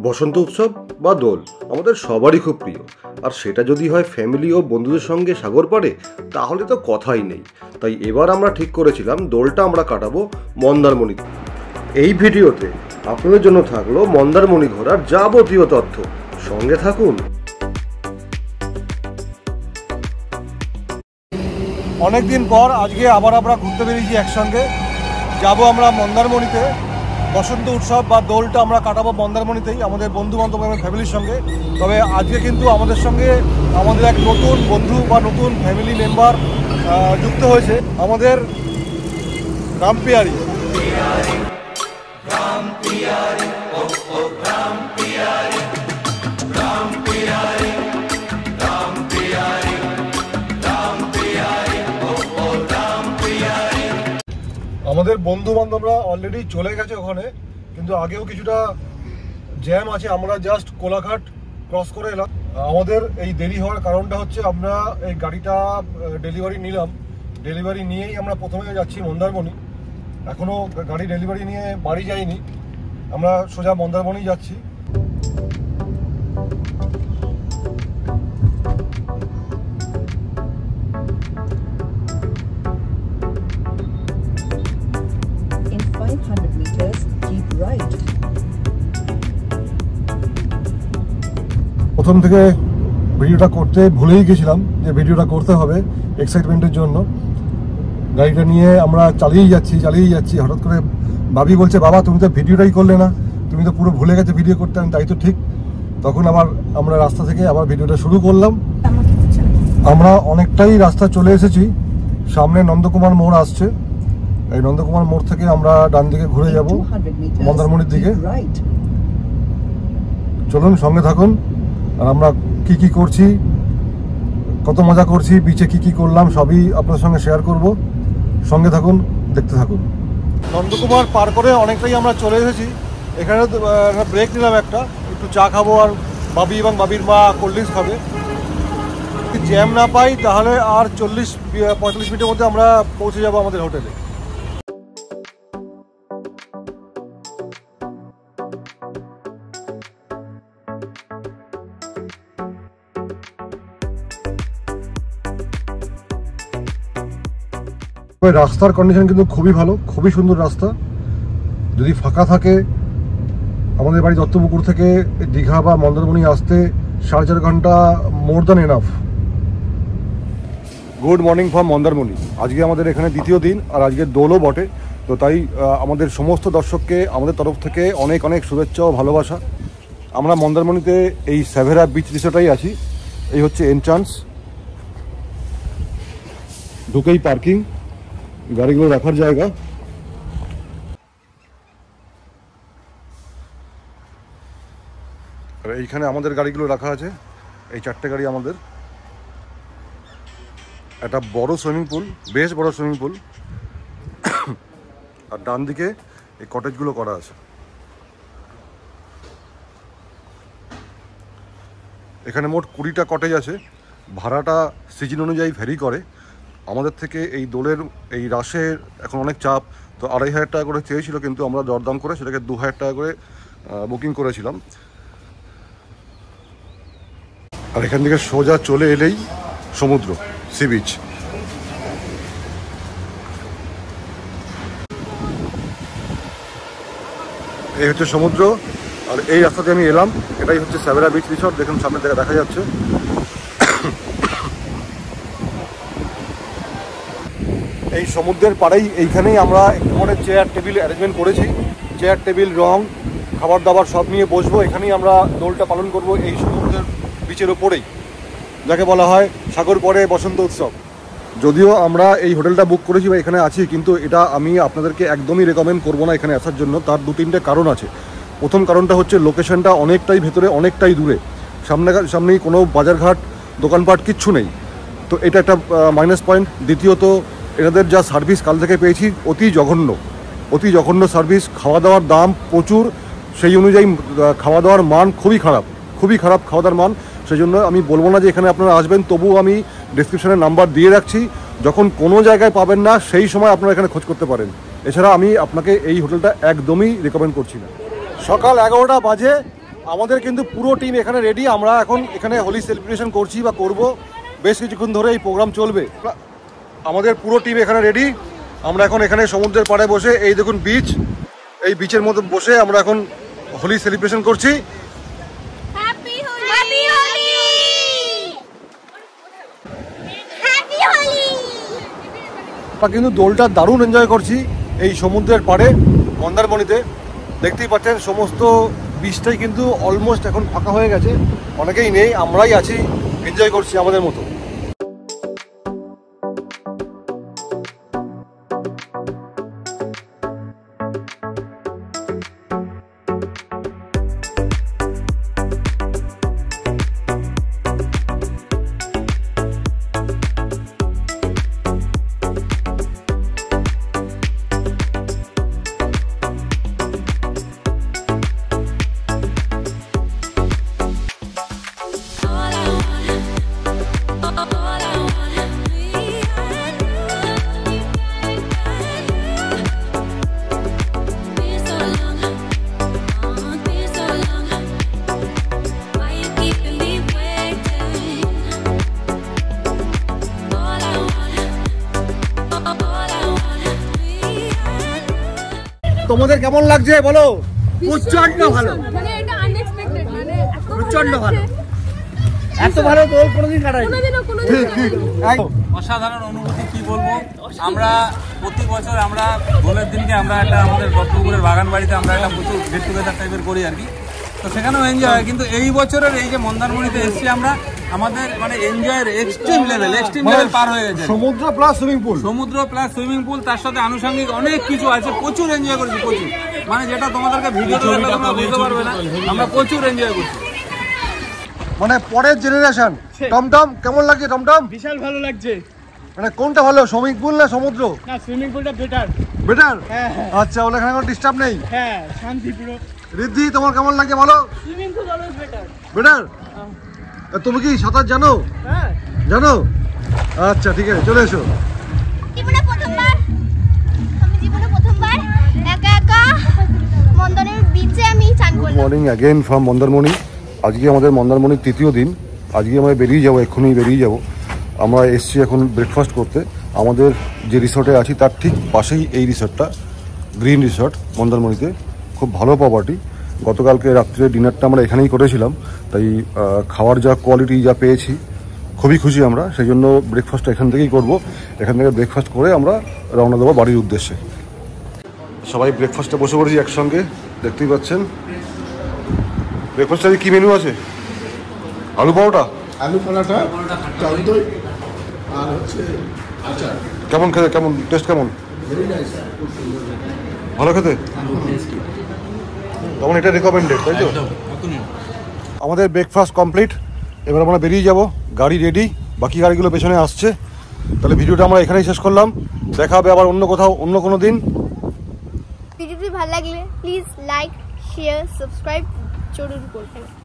বসন্ত উৎসব বা দোল আমাদের সবারই খুব প্রিয়, আর সেটা যদি হয় ফ্যামিলি ও বন্ধুদের সঙ্গে সাগর পাড়ে তাহলে তো কথাই নেই। তাই এবার আমরা ঠিক করেছিলাম দোলটা আমরা কাটাবো মন্দারমণিতে। এই ভিডিওতে আপনাদের জন্য থাকলো মন্দারমণি ঘোরার যাবতীয় তথ্য, সঙ্গে থাকুন। অনেকদিন পর আজকে আবার আমরা ঘুরতে বেরিয়েছি একসঙ্গে। যাব আমরা মন্দারমণিতে, বসন্ত উৎসব বা দোলটা আমরা কাটাবো মন্দারমণিতেই আমাদের বন্ধু বান্ধব এবং ফ্যামিলির সঙ্গে। তবে আজকে কিন্তু আমাদের সঙ্গে আমাদের এক নতুন বন্ধু বা নতুন ফ্যামিলি মেম্বার যুক্ত হয়েছে, আমাদের রামপিয়ারি। আমাদের বন্ধু বান্ধবরা অলরেডি চলে গেছে ওখানে, কিন্তু আগেও কিছুটা জ্যাম আছে। আমরা জাস্ট কোলাঘাট ক্রস করে এলাম। আমাদের এই দেরি হওয়ার কারণটা হচ্ছে আমরা এই গাড়িটা ডেলিভারি নিলাম, ডেলিভারি নিয়েই আমরা প্রথমে যাচ্ছি মন্দারমণি। এখনও গাড়ি ডেলিভারি নিয়ে বাড়ি যাইনি, আমরা সোজা মন্দারমণি যাচ্ছি। প্রথম থেকে ভিডিওটা করতে ভুলেই গেছিলাম যে ভিডিওটা করতে হবে এক্সাইটমেন্টের জন্য। গাড়িটা নিয়ে আমরা চালিয়েই যাচ্ছি। হঠাৎ করে ভাবি বলছে, বাবা তুমি তো ভিডিওটাই করলে না, তুমি তো পুরো ভুলে গেছে ভিডিও করতে। আমি তাই তো ঠিক। তখন আমরা রাস্তা থেকে আবার ভিডিওটা শুরু করলাম। আমরা অনেকটাই রাস্তা চলে এসেছি, সামনে নন্দকুমার মোড় আসছে। এই নন্দকুমার মোড় থেকে আমরা ডান দিকে ঘুরে যাব মন্দারমণির দিকে। চলুন সঙ্গে থাকুন, আর আমরা কি করছি, কত মজা করছি, বিচে কি করলাম সবই আপনার সঙ্গে শেয়ার করব। সঙ্গে থাকুন, দেখতে থাকুন। নন্দকুমার পার করে অনেকটাই আমরা চলে এসেছি। এখানে ব্রেক নিলাম, একটু চা খাবো, আর বাবি এবং বাবির মা কোল্ড ড্রিঙ্কস খাবে। যদি জ্যাম না পাই তাহলে আর 40-45 মিনিটের মধ্যে আমরা পৌঁছে যাব আমাদের হোটেলে। রাস্তার কন্ডিশন কিন্তু খুবই ভালো, খুবই সুন্দর রাস্তা। যদি ফাঁকা থাকে, আমাদের বাড়ি দত্তপুকুর থেকে দীঘা বা মন্দারমণি আসতে 4.5 ঘন্টা more than enough. Good morning from Mandarmani. আজকে আমাদের এখানে দ্বিতীয় দিন, আর আজকে দোলও বটে। তো তাই আমাদের সমস্ত দর্শককে আমাদের তরফ থেকে অনেক অনেক শুভেচ্ছা ও ভালোবাসা। আমরা মন্দারমণিতে এই সাভেরা বিচ রিসোর্টেই আছি। এই হচ্ছে এন্ট্রান্স, ঢুকেই পার্কিং, গাড়িগুলো রাখার জায়গা। আর এইখানে আমাদের গাড়িগুলো রাখা আছে, এই 4টে গাড়ি আমাদের। একটা বড় সুইমিং পুল, বেশ বড় সুইমিং পুল। আর ডান দিকে এই কটেজগুলো করা আছে। এখানে মোট 20টা কটেজ আছে। ভাড়াটা সিজন অনুযায়ী ভ্যারি করে। আমাদের থেকে এই দোলের এই রাসের এখন অনেক চাপ, তো 2,500 টাকা করে চেয়েছিল, কিন্তু আমরা দরদাম করে সেটাকে 2,000 টাকা করে বুকিং করেছিলাম। আর এখান থেকে সোজা চলে এলেই সমুদ্র, সি বিচ। এই হচ্ছে সমুদ্র, আর এই রাস্তাতে আমি এলাম। এটাই হচ্ছে সাভেরা বিচ রিসোর্ট। দেখুন সামনের থেকে দেখা যাচ্ছে। এই সমুদ্রের পাড়েই এইখানেই আমরা একটু করে চেয়ার টেবিল অ্যারেঞ্জমেন্ট করেছি। চেয়ার টেবিল, রং, খাবার দাবার সব নিয়ে বসবো। এখানেই আমরা দোলটা পালন করব, এই সমুদ্রের বিচের ওপরেই, যাকে বলা হয় সাগর পড়ে বসন্ত উৎসব। যদিও আমরা এই হোটেলটা বুক করেছি বা এখানে আছি, কিন্তু এটা আমি আপনাদেরকে একদমই রেকমেন্ড করবো না এখানে আসার জন্য। তার 2-3টে কারণ আছে। প্রথম কারণটা হচ্ছে লোকেশনটা অনেকটাই ভেতরে, অনেকটাই দূরে। সামনেই কোনো বাজারঘাট, দোকানপাট কিচ্ছু নেই, তো এটা একটা মাইনাস পয়েন্ট। দ্বিতীয়ত, এনাদের যা সার্ভিস কাল থেকে পেয়েছি অতি জঘন্য সার্ভিস। খাওয়া দাওয়ার দাম প্রচুর, সেই অনুযায়ী খাওয়া দাওয়ার মান খুবই খারাপ খাওয়া দাওয়ার মান। সেই জন্য আমি বলবো না যে এখানে আপনারা আসবেন, তবুও আমি ডেসক্রিপশনে নাম্বার দিয়ে রাখছি। যখন কোনো জায়গায় পাবেন না সেই সময় আপনারা এখানে খোঁজ করতে পারেন। এছাড়া আমি আপনাকে এই হোটেলটা একদমই রেকমেন্ড করছি না। সকাল 11টা বাজে, আমাদের কিন্তু পুরো টিম এখানে রেডি। আমরা এখন এখানে হোলি সেলিব্রেশন করছি বা করব, বেশ কিছুক্ষণ ধরে এই প্রোগ্রাম চলবে। আমাদের পুরো টিম এখানে রেডি। আমরা এখন এখানে সমুদ্রের পাড়ে বসে, এই দেখুন বিচ, এই বিচের মধ্যে বসে আমরা এখন হোলি সেলিব্রেশন করছি। আমরা কিন্তু দোলটা দারুণ এনজয় করছি এই সমুদ্রের পাড়ে মন্দারমণিতে। দেখতেই পাচ্ছেন সমস্ত বিচটাই কিন্তু অলমোস্ট এখন ফাঁকা হয়ে গেছে, অনেকেই নেই, আমরাই আছি, এনজয় করছি আমাদের মতো। তোমাদের কেমন লাগছে বলো? প্রচন্ড ভালো, মানে এটা আনএক্সপেক্টেড, মানে প্রচন্ড ভালো, এত ভালো দোল কোনোদিন কাটাই। অসাধারণ অনুভূতি, কি বলবো। আমরা প্রতি বছর আমরা দোলের দিনকে আমরা একটা আমাদের রত্নপুরের বাগান বাড়িতে আমরা একটা প্রচুর গেট টুগেদার টাইপের করি আর কি, তো সেখানেও এনজয় হয়। কিন্তু এই বছরের এই যে মন্দারমণিতে এসেছি আমরা, আমাদের মানে এনজয়ের এক্সট্রিম লেভেল পার হয়ে গেছে। সমুদ্র প্লাস সুইমিং পুল, সমুদ্র প্লাস সুইমিং পুল, তার সাথে আনুষঙ্গিক অনেক কিছু আছে। প্রচুর এনজয় করেছি, প্রচুর, মানে যেটা তোমাদেরকে ভিডিওতে দেখলে তোমরা বুঝতে পারবে না, আমরা প্রচুর এনজয় করছি। মানে পরের জেনারেশন। টমটম কেমন লাগছে? টমটম বিশাল ভালো লাগছে। মানে কোনটা ভালো, সুইমিং পুল না সমুদ্র? না, সুইমিং পুলটা বেটার। বেটার? হ্যাঁ হ্যাঁ আচ্ছা, ওখানে এখানে কোনো ডিস্টার্ব নেই? হ্যাঁ, শান্তি পুরো। রিদ্ধি তোমার কেমন লাগে বলো? Swimming pool always better. Better? তুমি কি সাঁতার জানো? হ্যাঁ জানো? আচ্ছা ঠিক আছে, চলে এসো। জীবনে প্রথমবার একা একা মন্দারমণির বিচে আমি চান করলাম। Morning again from Mandarmani. আজকে আমাদের মন্দারমণির তৃতীয় দিন। আজকে আমরা বেরিয়ে যাবো, এক্ষুনি বেরিয়ে যাব। আমরা এসছি এখন ব্রেকফাস্ট করতে। আমাদের যে রিসর্টে আছি তার ঠিক পাশেই এই রিসর্টটা, গ্রিন রিসর্ট মন্দারমণিতে। খুব ভালো প্রপার্টি। গতকালকে রাত্রে ডিনারটা আমরা এখানেই করেছিলাম, তাই খাওয়ার যা কোয়ালিটি যা পেয়েছি খুবই খুশি আমরা। সেই জন্য ব্রেকফাস্টটা এখান থেকেই করব। এখান থেকে ব্রেকফাস্ট করে আমরা রওনা দেবো বাড়ির উদ্দেশ্যে। সবাই ব্রেকফাস্টে বসে পড়েছি একসঙ্গে, দেখতেই পাচ্ছেন। ব্রেকফাস্টে কি মেনু আছে? আলু পরোটা, আলু পরোটা, টক দই আর হচ্ছে আচার। কেমন খেতে, কেমন টেস্ট, কেমন? ভেরি নাইস, ভালো খেতে। তখন এটা রেকমেন্ডেড, তাই তো? আমাদের ব্রেকফাস্ট কমপ্লিট। এবার আমরা বেরিয়ে যাব, গাড়ি রেডি, বাকি গাড়িগুলো পেছনে আসছে। তাহলে ভিডিওটা আমরা এখানেই শেষ করলাম। দেখা হবে আবার অন্য কোথাও, অন্য কোনো দিন। ভিডিওটি ভালো লাগলে প্লিজ লাইক, শেয়ার, সাবস্ক্রাইব জরুর করবেন।